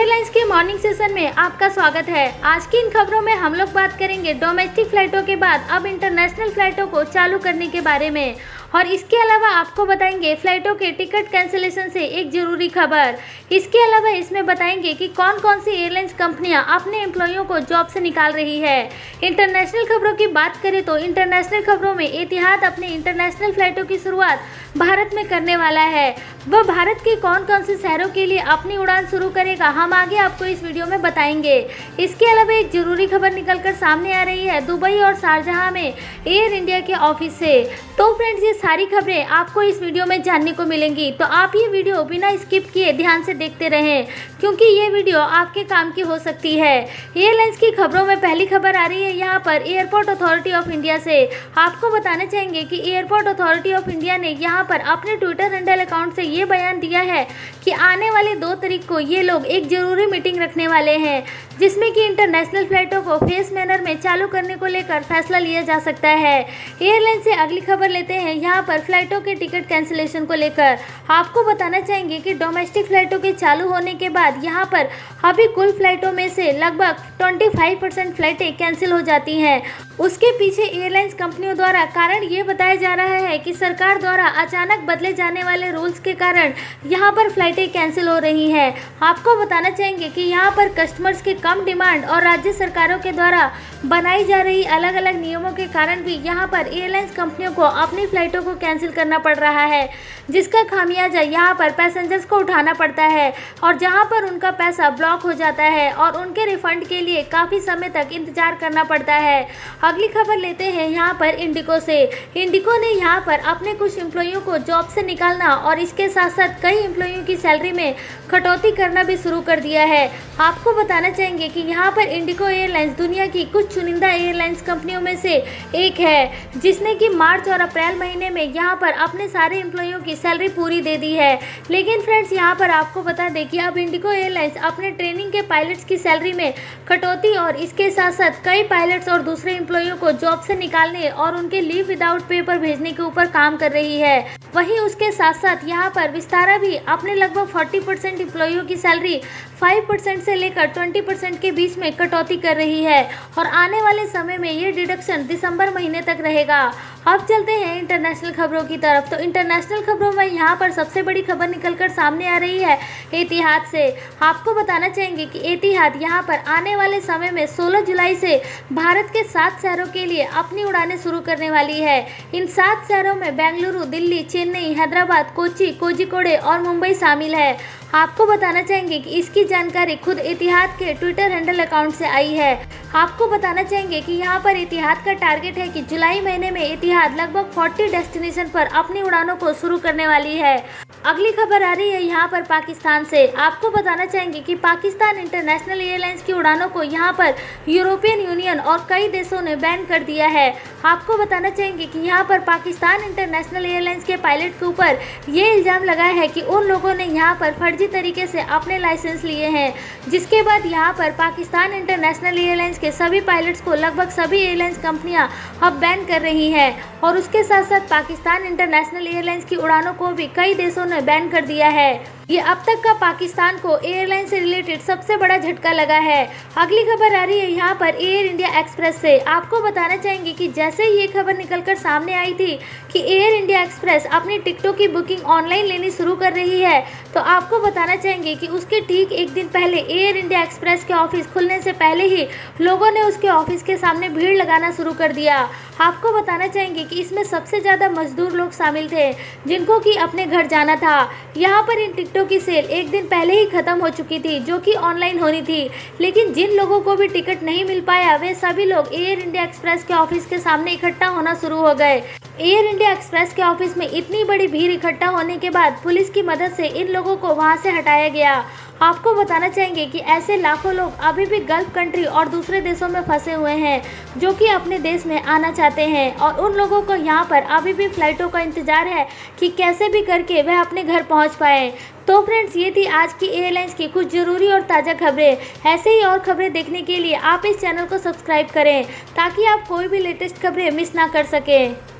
Airlines के morning session में आपका स्वागत है। आज की इन खबरों में हम लोग बात करेंगे डोमेस्टिक फ्लाइटों के बाद अब इंटरनेशनल फ्लाइटों को चालू करने के बारे में, और इसके अलावा आपको बताएंगे फ्लाइटों के टिकट कैंसिलेशन से एक जरूरी खबर। इसके अलावा इसमें बताएंगे कि कौन कौन सी एयरलाइंस कंपनियां अपने एम्प्लॉइयों को जॉब से निकाल रही है। इंटरनेशनल खबरों की बात करें तो इंटरनेशनल खबरों में एतिहाद अपने इंटरनेशनल फ्लाइटों की शुरुआत भारत में करने वाला है। वह भारत के कौन कौन से शहरों के लिए अपनी उड़ान शुरू करेगा, हम आगे आपको इस वीडियो में बताएंगे। इसके अलावा एक जरूरी खबर निकलकर सामने आ रही है दुबई और शारजाह में एयर इंडिया के ऑफिस से। तो फ्रेंड्स, ये सारी खबरें आपको इस वीडियो में जानने को मिलेंगी, तो आप ये वीडियो बिना स्किप किए ध्यान से देखते रहें, क्योंकि ये वीडियो आपके काम की हो सकती है। एयरलाइंस की खबरों में पहली खबर आ रही है यहाँ पर एयरपोर्ट अथॉरिटी ऑफ इंडिया से। आपको बताना चाहेंगे कि एयरपोर्ट अथॉरिटी ऑफ इंडिया ने यहाँ पर अपने ट्विटर हैंडल अकाउंट से ये बयान दिया है कि आने वाले 2 तारीख को ये लोग एक जरूरी मीटिंग रखने वाले हैं, जिसमें कि इंटरनेशनल फ्लाइटों को फेस मैनर में चालू करने को लेकर फैसला लिया जा सकता है। एयरलाइन से अगली खबर लेते हैं यहाँ पर फ्लाइटों के टिकट कैंसिलेशन को लेकर। आपको बताना चाहेंगे कि डोमेस्टिक फ्लाइटों के चालू होने के बाद यहाँ पर अभी कुल फ्लाइटों में से लगभग 25% फ्लाइटें कैंसिल हो जाती हैं। उसके पीछे एयरलाइंस कंपनियों द्वारा कारण ये बताया जा रहा है कि सरकार द्वारा अचानक बदले जाने वाले रूल्स के कारण यहाँ पर फ्लाइटें कैंसिल हो रही हैं। आपको बताना चाहेंगे कि यहाँ पर कस्टमर्स के कम डिमांड और राज्य सरकारों के द्वारा बनाई जा रही अलग अलग नियमों के कारण भी यहाँ पर एयरलाइंस कंपनियों को अपनी फ्लाइटों को कैंसिल करना पड़ रहा है, जिसका खामियाजा यहाँ पर पैसेंजर्स को उठाना पड़ता है, और जहाँ पर उनका पैसा ब्लॉक हो जाता है और उनके रिफंड के लिए काफ़ी समय तक इंतजार करना पड़ता है। अगली खबर लेते हैं यहाँ पर इंडिगो से। इंडिगो ने यहाँ पर अपने कुछ एम्प्लॉइयों को जॉब से निकालना और इसके साथ साथ कई एम्प्लॉइयों की सैलरी में कटौती करना भी शुरू कर दिया है। आपको बताना चाहेंगे कि यहाँ पर इंडिगो एयरलाइंस दुनिया की कुछ चुनिंदा एयरलाइंस कंपनियों में से एक है, जिसने कि मार्च और अप्रैल महीने में यहाँ पर अपने सारे एम्प्लॉइयों की सैलरी पूरी दे दी है। लेकिन फ्रेंड्स, यहाँ पर आपको बता दें कि अब इंडिगो एयरलाइंस अपने ट्रेनिंग के पायलट्स की सैलरी में कटौती और इसके साथ साथ कई पायलट्स और दूसरे एम्प्लॉइयों को जॉब से निकालने और उनके लीव विदाउट पे पर भेजने के ऊपर काम कर रही है। वहीं उसके साथ साथ यहाँ पर विस्तारा भी अपने लगभग 40% एम्प्लॉइयों की सैलरी 5% से लेकर 20% के बीच में कटौती कर रही है, और आने वाले समय में ये डिडक्शन दिसंबर महीने तक रहेगा। अब चलते हैं इंटरनेशनल खबरों की तरफ। तो इंटरनेशनल खबरों में यहाँ पर सबसे बड़ी खबर निकलकर सामने आ रही है एतिहाद से। आपको बताना चाहेंगे कि एतिहाद यहाँ पर आने वाले समय में 16 जुलाई से भारत के 7 शहरों के लिए अपनी उड़ानें शुरू करने वाली है। इन 7 शहरों में बेंगलुरु, दिल्ली, चेन्नई, हैदराबाद, कोच्चि, कोझिकोड और मुंबई शामिल है। आपको बताना चाहेंगे कि इसकी जानकारी खुद एतिहाद के ट्विटर हैंडल अकाउंट से आई है। आपको बताना चाहेंगे कि यहाँ पर एतिहाद का टारगेट है कि जुलाई महीने में एतिहाद लगभग 40 डेस्टिनेशन पर अपनी उड़ानों को शुरू करने वाली है। अगली खबर आ रही है यहाँ पर पाकिस्तान से। आपको बताना चाहेंगे कि पाकिस्तान इंटरनेशनल एयरलाइंस की उड़ानों को यहाँ पर यूरोपियन यूनियन और कई देशों ने बैन कर दिया है। आपको बताना चाहेंगे कि यहाँ पर पाकिस्तान इंटरनेशनल एयरलाइंस के पायलट के ऊपर ये इल्ज़ाम लगाया है कि उन लोगों ने यहाँ पर फर्जी तरीके से अपने लाइसेंस लिए हैं, जिसके बाद यहाँ पर पाकिस्तान इंटरनेशनल एयरलाइंस के सभी पायलट्स को लगभग सभी एयरलाइंस कंपनियां अब बैन कर रही हैं, और उसके साथ साथ पाकिस्तान इंटरनेशनल एयरलाइंस की उड़ानों को भी कई देशों ने बैन कर दिया है। ये अब तक का पाकिस्तान को एयरलाइन से रिलेटेड सबसे बड़ा झटका लगा है। अगली खबर आ रही है यहाँ पर एयर इंडिया एक्सप्रेस से। आपको बताना चाहेंगे कि जैसे ही ये खबर निकलकर सामने आई थी कि एयर इंडिया एक्सप्रेस अपनी टिकटों की बुकिंग ऑनलाइन लेनी शुरू कर रही है, तो आपको बताना चाहेंगे कि उसके ठीक एक दिन पहले एयर इंडिया एक्सप्रेस के ऑफिस खुलने से पहले ही लोगों ने उसके ऑफिस के सामने भीड़ लगाना शुरू कर दिया। आपको बताना चाहेंगे कि इसमें सबसे ज़्यादा मजदूर लोग शामिल थे, जिनको कि अपने घर जाना था। यहाँ पर इन टिकटों की सेल एक दिन पहले ही खत्म हो चुकी थी, जो कि ऑनलाइन होनी थी, लेकिन जिन लोगों को भी टिकट नहीं मिल पाया वे सभी लोग एयर इंडिया एक्सप्रेस के ऑफिस के सामने इकट्ठा होना शुरू हो गए। एयर इंडिया एक्सप्रेस के ऑफिस में इतनी बड़ी भीड़ इकट्ठा होने के बाद पुलिस की मदद से इन लोगों को वहां से हटाया गया। आपको बताना चाहेंगे कि ऐसे लाखों लोग अभी भी गल्फ कंट्री और दूसरे देशों में फंसे हुए हैं, जो कि अपने देश में आना चाहते हैं, और उन लोगों को यहाँ पर अभी भी फ्लाइटों का इंतजार है कि कैसे भी करके वह अपने घर पहुँच पाएँ। तो फ्रेंड्स, ये थी आज की एयरलाइंस की कुछ ज़रूरी और ताज़ा खबरें। ऐसे ही और खबरें देखने के लिए आप इस चैनल को सब्सक्राइब करें, ताकि आप कोई भी लेटेस्ट खबरें मिस ना कर सकें।